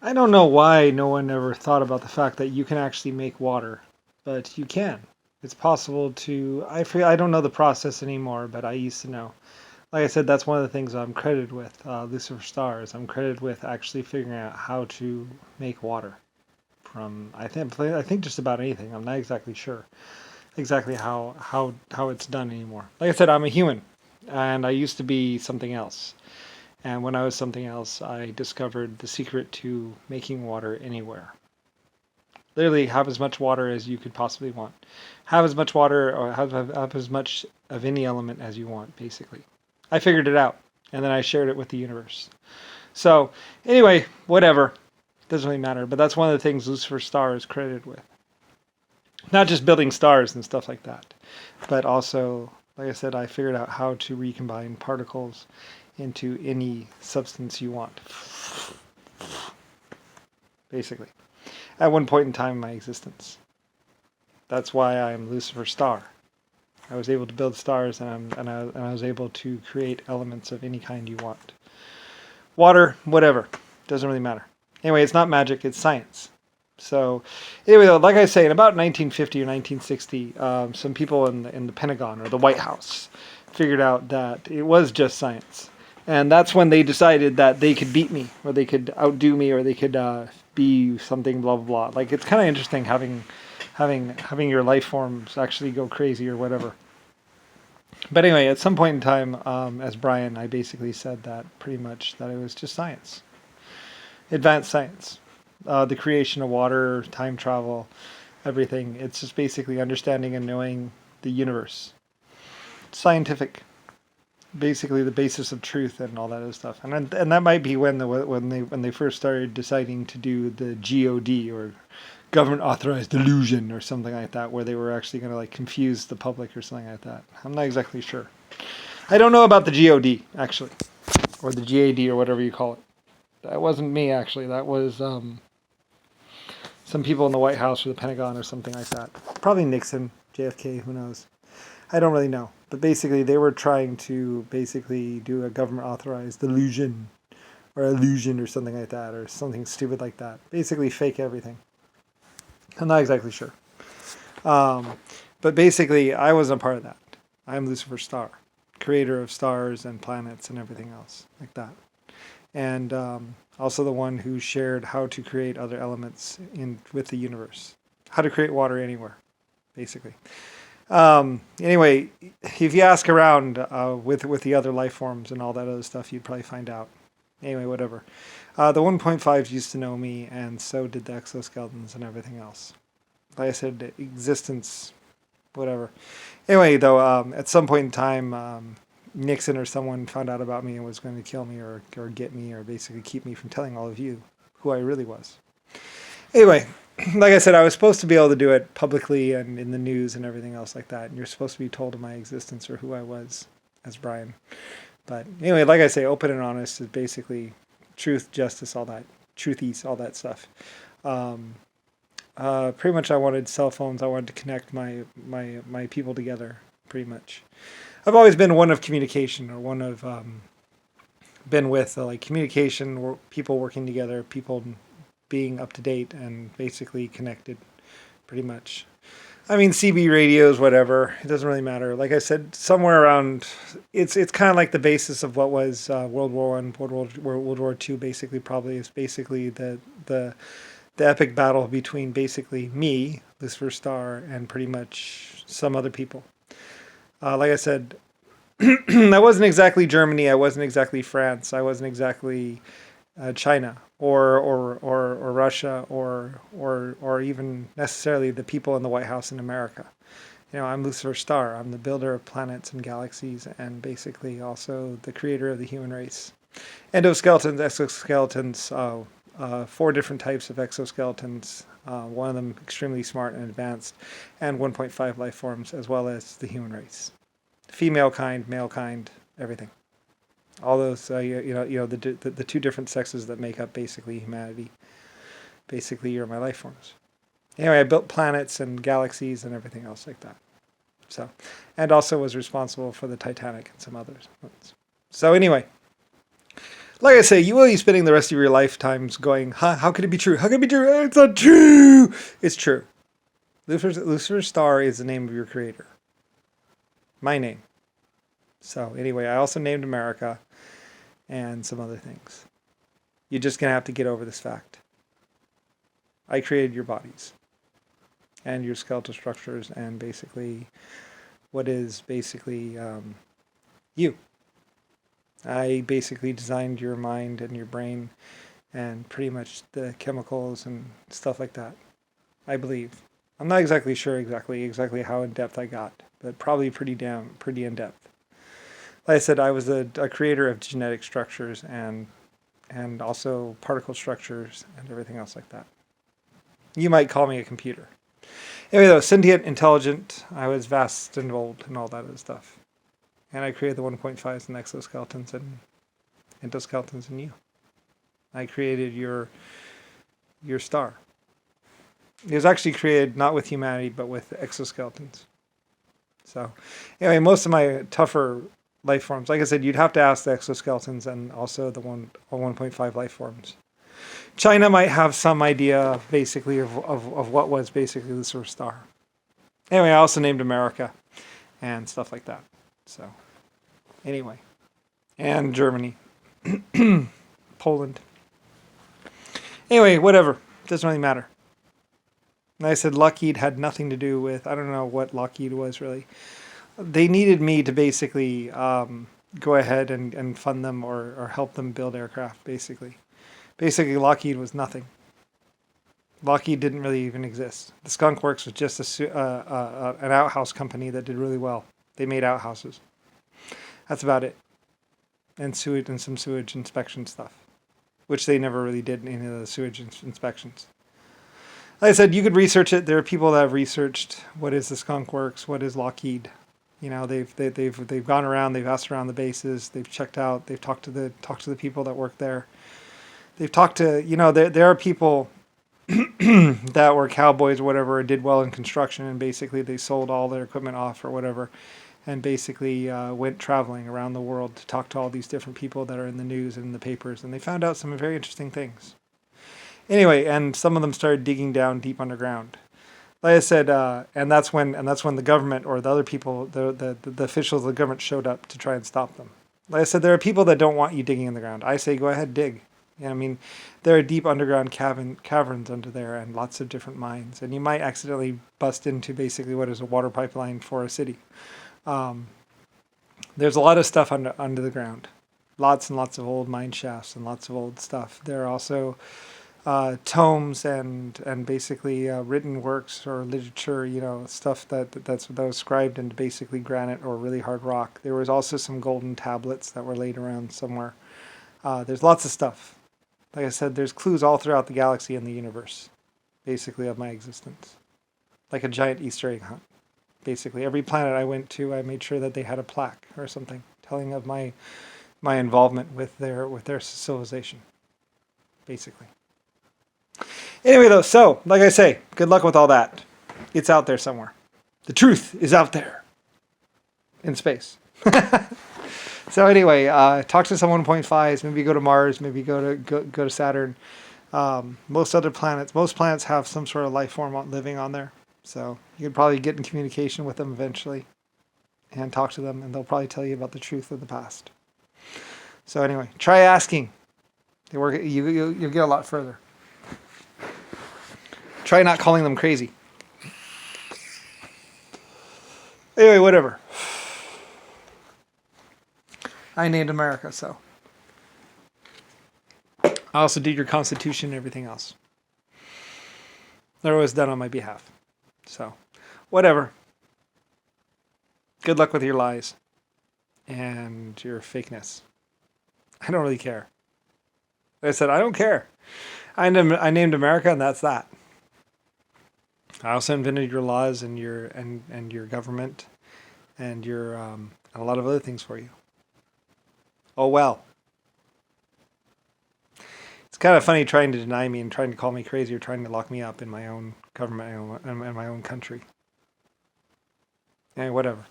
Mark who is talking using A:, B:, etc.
A: I don't know why no one ever thought about the fact that you can actually make water, but you can. It's possible to. I don't know the process anymore, but I used to know. Like I said, that's one of the things I'm credited with. Lucifer Stars. I'm credited with actually figuring out how to make water from. I think just about anything. I'm not exactly sure exactly how it's done anymore. Like I said, I'm a human, and I used to be something else. And when I was something else, I discovered the secret to making water anywhere. Literally, have as much water as you could possibly want. Have as much water or have as much of any element as you want, basically. I figured it out, and then I shared it with the universe. So, anyway, whatever. Doesn't really matter. But that's one of the things Lucifer Star is credited with. Not just building stars and stuff like that, but also, like I said, I figured out how to recombine particles into any substance you want, basically, at one point in time in my existence. That's why I am Lucifer Star. I was able to build stars, and I was able to create elements of any kind you want. Water, whatever, doesn't really matter. Anyway, it's not magic; it's science. So, anyway, though, like I say, in about 1950 or 1960, some people in the Pentagon or the White House figured out that it was just science, and that's when they decided that they could beat me, or they could outdo me, or they could be something blah blah blah. Like it's kind of interesting having your life forms actually go crazy or whatever. But anyway, at some point in time, as Brian, I basically said that pretty much that it was just science, advanced science, the creation of water, time travel, everything. It's just basically understanding and knowing the universe. Scientific, basically the basis of truth and all that other stuff. And that might be when they first started deciding to do the God or government authorized delusion or something like that, where they were actually going to like confuse the public or something like that. I'm not exactly sure. I don't know about the God actually, or the GAD or whatever you call it. That wasn't me actually. That was some people in the White House or the Pentagon or something like that. Probably Nixon, JFK, who knows. I don't really know. But basically, they were trying to basically do a government authorized delusion or illusion or something like that, or something stupid like that. Basically, fake everything. I'm not exactly sure. Um, but basically, I wasn't a part of that. I'm Lucifer Star, creator of stars and planets and everything else like that. And also the one who shared how to create other elements in with the universe, how to create water anywhere, basically. Anyway, if you ask around with the other life forms and all that other stuff, you'd probably find out. Anyway, whatever. The 1.5s used to know me, and so did the exoskeletons and everything else. Like I said, existence, whatever. Anyway, though, at some point in time, Nixon or someone found out about me and was going to kill me or get me or basically keep me from telling all of you who I really was. Anyway, like I said, I was supposed to be able to do it publicly and in the news and everything else like that. And you're supposed to be told of my existence or who I was as Brian. But anyway, like I say, open and honest is basically truth, justice, all that, truthies, all that stuff. Um, Pretty much, I wanted cell phones. I wanted to connect my people together. Pretty much, I've always been one of communication or one of been with like communication, people working together, people being up to date and basically connected. Pretty much. I mean, CB radios, whatever. It doesn't really matter. Like I said, somewhere around, it's kind of like the basis of what was World War I, World War II. Basically, probably is basically the epic battle between basically me, Lucifer Star, and pretty much some other people. Like I said, I wasn't exactly Germany. I wasn't exactly France. I wasn't exactly China or Russia or even necessarily the people in the White House in America. You know, I'm Lucifer Star. I'm the builder of planets and galaxies, and basically also the creator of the human race. Endoskeletons, exoskeletons, four different types of exoskeletons. One of them extremely smart and advanced, and 1.5 life forms, as well as the human race, female kind, male kind, everything. All those, the two different sexes that make up basically humanity. Basically, you're my life forms. Anyway, I built planets and galaxies and everything else like that. So, and also was responsible for the Titanic and some others. So anyway, Like I say, you will be spending the rest of your lifetimes going, huh, how could it be true? How could it be true? It's not true. It's true. Lucifer Star is the name of your creator. My name. So anyway, I also named America and some other things. You're just going to have to get over this fact. I created your bodies and your skeletal structures and basically what is basically you. I basically designed your mind and your brain and pretty much the chemicals and stuff like that. I believe. I'm not exactly sure exactly how in depth I got, but probably pretty in depth. Like I said, I was a creator of genetic structures and also particle structures and everything else like that. You might call me a computer. Anyway, though, sentient, intelligent, I was vast and old and all that other stuff. And I created the 1.5s and exoskeletons and endoskeletons in you. I created your star. It was actually created not with humanity, but with exoskeletons. So, anyway, most of my tougher life forms, like I said, you'd have to ask the exoskeletons and also the 1.5 life forms. China might have some idea, basically, of what was basically the Lucifer Star. Anyway, I also named America and stuff like that. So, anyway. And Germany. Poland. Anyway, whatever. Doesn't really matter. And I said Lockheed had nothing to do with, I don't know what Lockheed was really. They needed me to basically go ahead and fund them or help them build aircraft, basically. Basically, Lockheed was nothing. Lockheed didn't really even exist. The Skunk Works was just an outhouse company that did really well. They made outhouses. That's about it. And sewage and some sewage inspection stuff, which they never really did any of the sewage inspections. Like I said, you could research it. There are people that have researched what is the Skunk Works, what is Lockheed. You know, they've gone around, they've asked around the bases, they've checked out, they've talked to the people that work there. They've talked to, you know, there are people that were cowboys or whatever, and did well in construction, and basically they sold all their equipment off or whatever, and basically went traveling around the world to talk to all these different people that are in the news and in the papers, and they found out some very interesting things. Anyway, and some of them started digging down deep underground. Like I said, and that's when the government or the other people, the officials of the government showed up to try and stop them. Like I said, there are people that don't want you digging in the ground. I say, go ahead, dig. You know, I mean, there are deep underground caverns under there and lots of different mines. And you might accidentally bust into basically what is a water pipeline for a city. There's a lot of stuff under the ground. Lots and lots of old mine shafts and lots of old stuff. There are also tomes and basically written works or literature, you know, stuff that was scribed into basically granite or really hard rock. There was also some golden tablets that were laid around somewhere. There's lots of stuff. Like I said, there's clues all throughout the galaxy and the universe, basically, of my existence. Like a giant Easter egg hunt. Basically, every planet I went to, I made sure that they had a plaque or something telling of my involvement with their civilization, basically. Anyway, though, so, like I say, good luck with all that. It's out there somewhere. The truth is out there. In space. So anyway, talk to some 1.5s, maybe go to Mars, maybe go to Saturn. Most planets have some sort of life form living on there. So you could probably get in communication with them eventually and talk to them, and they'll probably tell you about the truth of the past. So anyway, try asking. You'll get a lot further. Try not calling them crazy. Anyway, whatever. I named America, so. I also did your Constitution and everything else. That was done on my behalf. So, whatever. Good luck with your lies and your fakeness. I don't really care. Like I said, I don't care. I named America, and that's that. I also invented your laws and your government and your and a lot of other things for you. Oh well. It's kind of funny trying to deny me and trying to call me crazy or trying to lock me up in my own government and my own country. Anyway, whatever.